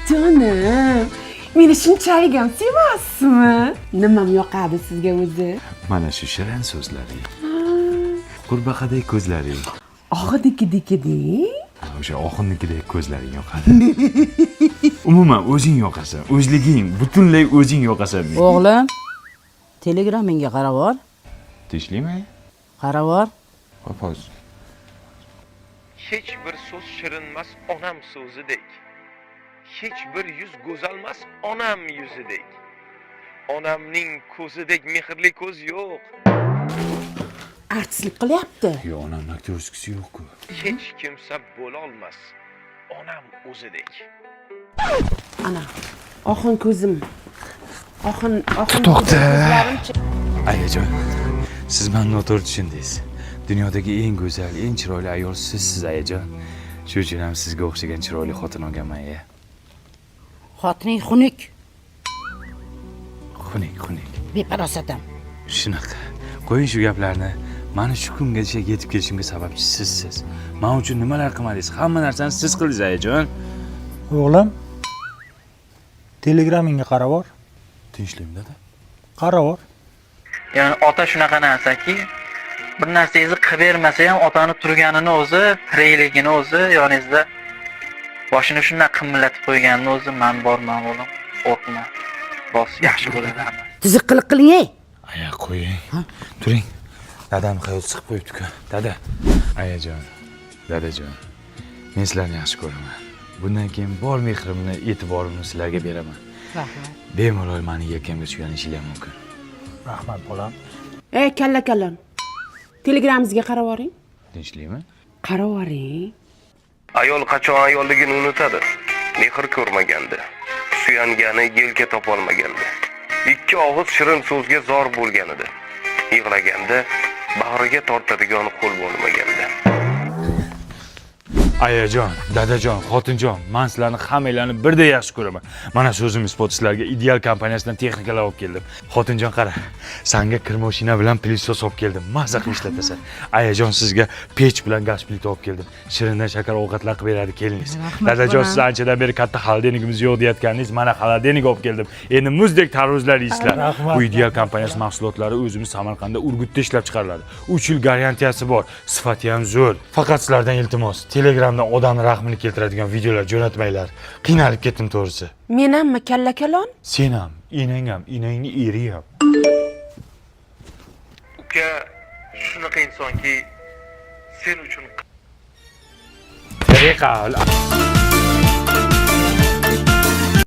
Canım, meni shunchalik ham sevasizmi? Nimam yoqadi sizga o'zi? Mana shu shirin so'zlaring. Qurbaqadek ko'zlaring. Og'idiki-dikidek. O'sha oxunnikidek ko'zlaring yoqadi. Umuman o'zing yoqasan. O'zliging, butunlay o'zing yoqasan. O'g'lim, telegramingga qarab ol. Tishlaymi? Qarab ol. Hop hozir. Hech bir so'z shirinmas onam so'zidek. Hech bir yuz go'zalmas onam yuzidek. Onamning ko'zidek mehrli ko'z yo'q. Artistlik qilyapti. Yo, onam aktyorskisi yo'q-ku. Hech kimsa bo'la olmas onam o'zidek. Ana, oxun ko'zim. Oxun To'xta. ko'zlarim-chi. Ayajon, siz meni noto'g'ri tushundingiz. Dunyodagi eng go'zal, eng chiroyli ayol sizsiz, ayajon. Shu uchun ham sizga o'xshagan chiroyli xotin olganman, ya. Xotining xunuk, Xunik. beparosatam. Shunaqa. Qo'ying shu gaplarni. Mana shu kungacha yetib kelishimga sababchi sizsiz. Men uchun nimalar qilmadingiz? Hamma narsani siz qildingiz, ayajon. O'g'lim, telegramingga qarab ol. Tinchlikmi, dada? Qarab ol. Ya'ni ota shunaqa narsaki, bir narsangizni qilib bermasa ham otani turganini o'zi, tirikligini o'zi yoningizda boshini shunday qimillatib qo'yganini o'zi men borman o'g'lim, qo'rqma. Bos yaxshi bo'ladi hamma. Tiziqqilik qiling, ey. Aya qo'ying. Turing. Dadam hayot siqib qo'yibdi-ku. Dada. Ayajon. Dadajon. Men sizlarni yaxshi ko'raman. Bundan keyin bor mehrimni, e'tiborimni sizlarga beraman. Rahmat. Bemalol meni yelkamga suyanishingiz mumkin. Rahmat bolam. Ey, kalla. Telegramimizga qarab oring. Tinchlikmi? Qarab oring. Ayol qachon ayolligini unutadi? Mehr ko'rmaganda, suyangani yelka topolmaganda, ikki og'iz shirin so'zga zor bo'lganida, yig'laganda bag'riga tortadigan qo'l bo'lmaganda. Ayajon, dadajon, xotinjon, men sizlarni hammanglarni birdek yaxshi ko'raman. Mana shu o'zim isbot sizlarga Ideal kompaniyasidan texnikalar olib keldim. Xotinjon qara, senga kir mashina bilan pilisos olib keldim. Mazza qilib ishlatasan. Ayajon sizga pech bilan gaz plita olib keldim. Shirindan shakar ovqatlar qilib beradi kelingiz. Dadajon siz anchadan beri katta xolodilnikimiz yo'q deyotganingiz, mana xolodilnik olib keldim. Endi muzdek tarvuzlar yeysizlar. Bu Ideal kompaniyasi mahsulotlari o'zimiz Samarqandda Urgutda ishlab chiqariladi. 3 yil garantiyasi bor, sifati ham zo'r. Faqat sizlardan iltimos, Telegramdan odamni rahmini keltiradigan videolar jo'natmanglar. Qiynalib ketdim to'g'risi. Men hamma kalla-kalon. Sen ham, enang ham, enangni eri ham. Uka shunaqa insonki sen uchun Tariqa